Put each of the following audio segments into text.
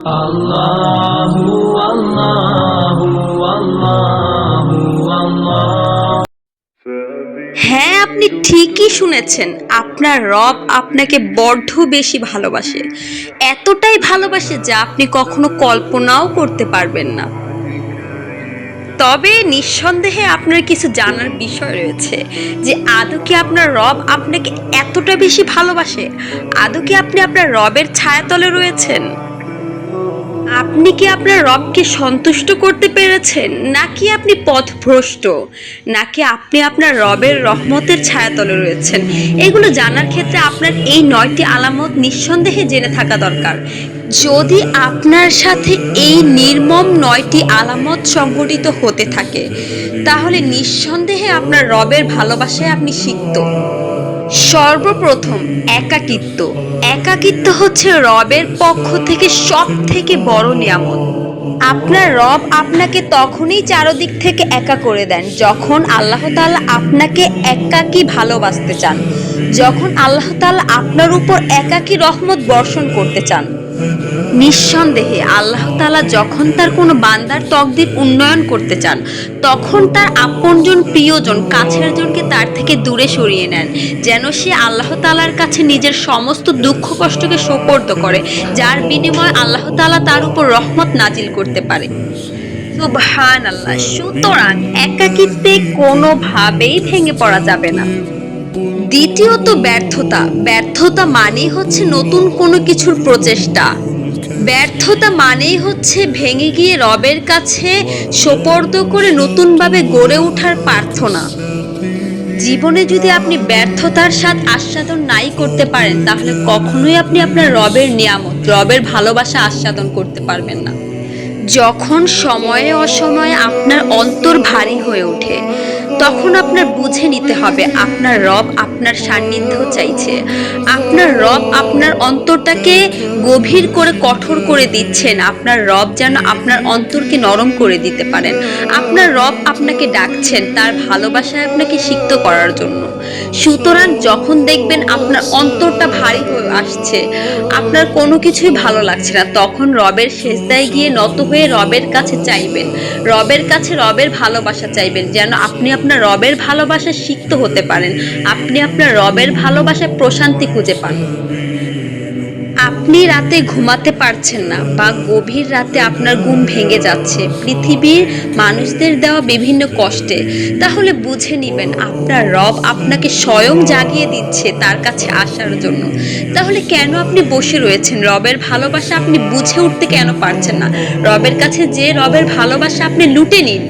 আল্লাহু আল্লাহু আল্লাহু আল্লাহ। হ্যাঁ, আপনি ঠিকই শুনেছেন। আপনার রব আপনাকে বড্ড বেশি ভালোবাসে, এতটাই ভালোবাসে যা আপনি কখনো কল্পনাও করতে পারবেন না। তবে নিঃসন্দেহে আপনার কিছু জানার বিষয় রয়েছে, যে আদৌ কি আপনার রব আপনাকে এতটা বেশি ভালোবাসে? আদৌ কি আপনি আপনার রবের ছায়াতলে রয়েছেন? আপনি কি আপনার রবকে সন্তুষ্ট করতে পেরেছেন, নাকি আপনি পথভ্রষ্ট, নাকি আপনি আপনার রবের রহমতের ছায়াতলে রয়েছেন? এগুলো জানার ক্ষেত্রে আপনার এই 9টি আলামত নিঃসন্দেহে জেনে থাকা দরকার। যদি আপনার সাথে এই নির্মম 9টি আলামত সংঘটিত হতে থাকে, তাহলে নিঃসন্দেহে আপনার রবের ভালোবাসায় আপনি সিক্ত। সর্বপ্রথম, একাকিত্ব। একাকিত্ব হচ্ছে রবের পক্ষ থেকে সব থেকে বড় নিয়ামত। আপনার রব আপনাকে তখনই চারদিক থেকে একা করে দেন যখন আল্লাহ তাআলা আপনাকে একাকী ভালোবাসতে চান, যখন আল্লাহ তাআলা আপনার উপর একাকী রহমত বর্ষণ করতে চান। নিঃসন্দেহে আল্লাহ তাআলা যখন তার কোনো বান্দার তকদির উন্নয়ন করতে চান, তখন তার আপনজন, প্রিয়জন, কাছের জনকে তার থেকে দূরে সরিয়ে নেন, যেন সে আল্লাহ তাআলার কাছে নিজের সমস্ত দুঃখ কষ্টকে সোপর্দ করে, যার বিনিময়ে আল্লাহ তাআলা তার উপর রহমত নাজিল করতে পারে। সুবহানাল্লাহ। সুতরাং একাকিত্বে কোনোভাবেই ভেঙে পড়া যাবে না। দ্বিতীয়ত, ব্যর্থতা। ব্যর্থতা মানেই হচ্ছে নতুন কোনো কিছুর প্রচেষ্টা। ব্যর্থতা মানেই হচ্ছে ভেঙে গিয়ে রবের কাছে সোপর্দ করে নতুনভাবে গড়ে ওঠার প্রার্থনা। জীবনে যদি আপনি ব্যর্থতার স্বাদ আস্বাদন নাই করতে পারেন, তাহলে কখনোই আপনি আপনার রবের নিয়ামত, রবের ভালোবাসা আস্বাদন করতে পারবেন না। যখন সময়ে অসময়ে আপনার অন্তর ভারী হয়ে ওঠে, তখন আপনার বুঝে নিতে হবে আপনার রব আপনার সান্নিধ্য চাইছে। আপনার রব আপনার অন্তরটাকে গভীর করে কঠোর করে দিচ্ছেন। আপনার রব যেন আপনার অন্তরকে নরম করে দিতে পারেন। আপনার রব আপনাকে ডাকছেন তার ভালোবাসায় আপনাকে সিক্ত করার জন্য। সুতরাং যখন দেখবেন আপনার অন্তরটা ভারী হয়ে আসছে, আপনার কোনো কিছুই ভালো লাগছে না, তখন রবের সেজদায় গিয়ে নত হয়ে রবের কাছে চাইবেন, রবের কাছে রবের ভালোবাসা চাইবেন, যেন আপনি আপনার রবের ভালোবাসায় সিক্ত হতে পারেন, আপনি আপনার রবের ভালোবাসায় প্রশান্তি খুঁজে পান। আপনি রাতে ঘুমাতে পারছেন না, বা গভীর রাতে আপনার ঘুম ভেঙে যাচ্ছে পৃথিবীর মানুষদের দেওয়া বিভিন্ন কষ্টে, তাহলে বুঝে নিবেন আপনার রব আপনাকে স্বয়ং জাগিয়ে দিচ্ছে তার কাছে আসার জন্য। তাহলে কেন আপনি বসে রয়েছেন? রবের ভালোবাসা আপনি বুঝে উঠতে কেন পারছেন না? রবের কাছে যে রবের ভালোবাসা আপনি লুটে নিন।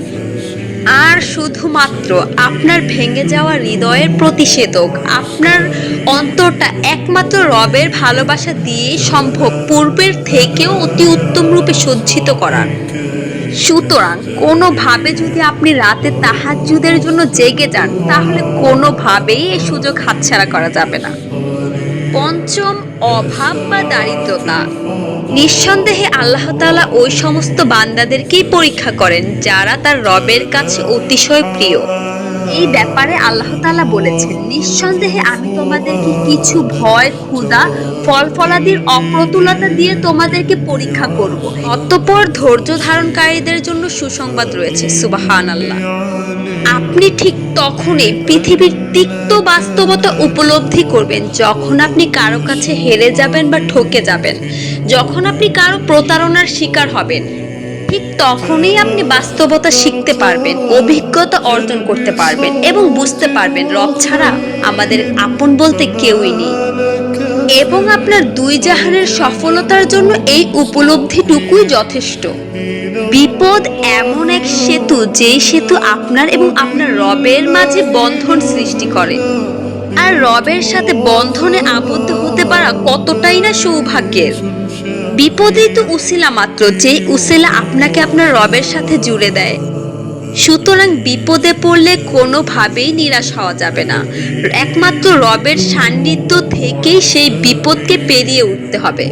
আর শুধুমাত্র আপনার ভেঙে যাওয়া হৃদয়ের প্রতিষেধক, আপনার অন্তরটা একমাত্র রবের ভালোবাসা দিয়েই সম্ভব পূর্বের থেকেও অতি উত্তম রূপে সজ্জিত করার। সুতরাং কোনোভাবে যদি আপনি রাতে তাহাজ্জুদের জন্য জেগে যান, তাহলে কোনোভাবেই এই সুযোগ হাতছাড়া করা যাবে না। পঞ্চম, অভাব বা দারিদ্রতা। নিঃসন্দেহে আল্লাহ তাআলা ওই সমস্ত বান্দাদেরকেই পরীক্ষা করেন যারা তার রবের কাছে অতিশয় প্রিয়। এই ব্যাপারে আল্লাহ তাআলা বলেছেন, নিঃসন্দেহে আমি তোমাদেরকে কিছু ভয়, ক্ষুধা, ফল ফলাদির অপ্রতুলতা দিয়ে তোমাদেরকে পরীক্ষা করব। অতঃপর ধৈর্য ধারণকারীদের জন্য সুসংবাদ রয়েছে। সুবহানাল্লাহ। আপনি ঠিক তখনই পৃথিবীর তিক্ত বাস্তবতা উপলব্ধি করবেন যখন আপনি কারো কাছে হেরে যাবেন বা ঠকে যাবেন, যখন আপনি কারো প্রতারণার শিকার হবেন। ঠিক তখনই আপনি বাস্তবতা শিখতে পারবেন, অভিজ্ঞতা অর্জন করতে পারবেন এবং বুঝতে পারবেন রব ছাড়া আমাদের আপন বলতে কেউই নেই। এবং আপনার দুই জাহানের সফলতার জন্য এই উপলব্ধিটুকুই যথেষ্ট। বিপদ এমন এক সেতু, যেই সেতু আপনার এবং আপনার রবের মাঝে বন্ধন সৃষ্টি করে। আর রবের সাথে বন্ধনে আবদ্ধ হতে পারা কতটাই না সৌভাগ্যের। বিপদই তো উসিলা মাত্র, যেই উসিলা আপনাকে আপনার রবের সাথে জুড়ে দেয়। সুতরাং বিপদে পড়লে কোনোভাবেই নিরাশ হওয়া যাবে না। একমাত্র রবের সান্নিধ্য থেকেই সেই বিপদকে পেরিয়ে উঠতে হবে।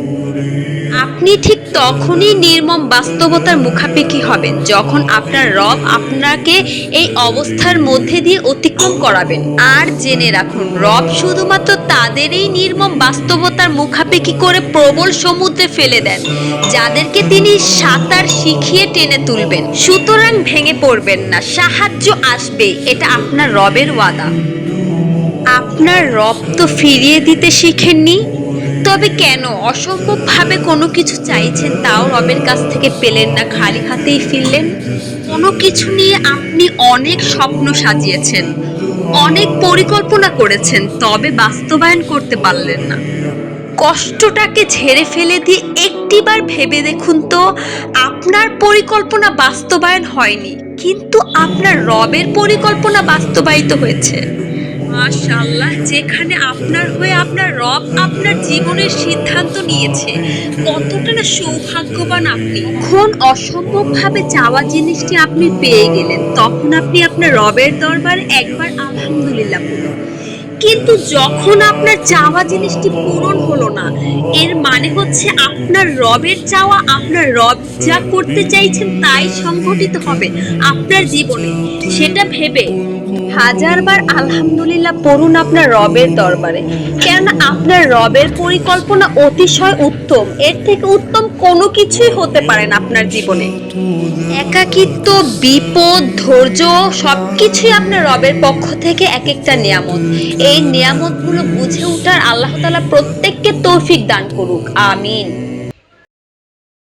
আপনি ঠিক তখনই নির্মম বাস্তবতার মুখাপেক্ষি হবেন যখন আপনার রব আপনাকে এই অবস্থার মধ্যে দিয়ে অতিক্রম করাবেন। আর জেনে রাখুন, রব শুধুমাত্র তাদেরই নির্মম বাস্তবতার মুখাপেক্ষি করে প্রবল সমুদ্রে ফেলে দেন যাদেরকে তিনি সাঁতার শিখিয়ে টেনে তুলবেন। সুতরাং ভেঙে পড়বেন না, সাহায্য আসবে, এটা আপনার রবের ওয়াদা। আপনার রব তো ফিরিয়ে দিতে শিখেননি, তবে কেন অসম্ভবভাবে কোনো কিছু চাইছেন তাও রবের কাছ থেকে পেলেন না, খালি হাতেই ফিরলেন? কোনো কিছু নিয়ে আপনি অনেক স্বপ্ন সাজিয়েছেন, অনেক পরিকল্পনা করেছেন, তবে বাস্তবায়ন করতে পারলেন না। কষ্টটাকে ঝেড়ে ফেলে দিয়ে একটিবার ভেবে দেখুন তো, আপনার পরিকল্পনা বাস্তবায়ন হয়নি, কিন্তু আপনার রবের পরিকল্পনা বাস্তবায়িত হয়েছে। মাশাআল্লাহ, যেখানে আপনার হয়ে আপনার রব আপনার জীবনের সিদ্ধান্ত নিয়েছে, কতটা না সৌভাগ্যবান আপনি। এখন অসম্ভবভাবে চাওয়া জিনিসটি আপনি পেয়ে গেলেন, তখন আপনি আপনার রবের দরবারে একবার আলহামদুলিল্লাহ বলুন। কিন্তু যখন আপনার চাওয়া জিনিসটি পূরণ হলো না, এর মানে হচ্ছে আপনার রবের চাওয়া, আপনার রব যা করতে চাইছেন তাই সংঘটিত হবে আপনার জীবনে। সেটা ভেবে হাজারবার আলহামদুলিল্লাহ পড়ুন আপনার রবের দরবারে, কেননা আপনার রবের পরিকল্পনা অতিশয় উত্তম, এর থেকে উত্তম কোনো কিছুই হতে পারে না আপনার জীবনে। একাকিত্ব, বিপদ, ধৈর্য সবকিছুই আপনার রবের পক্ষ থেকে এক একটা নিয়ামত। এই নিয়ামতগুলো বুঝে ওঠার আল্লাহ তাআলা প্রত্যেককে তৌফিক দান করুক, আমিন।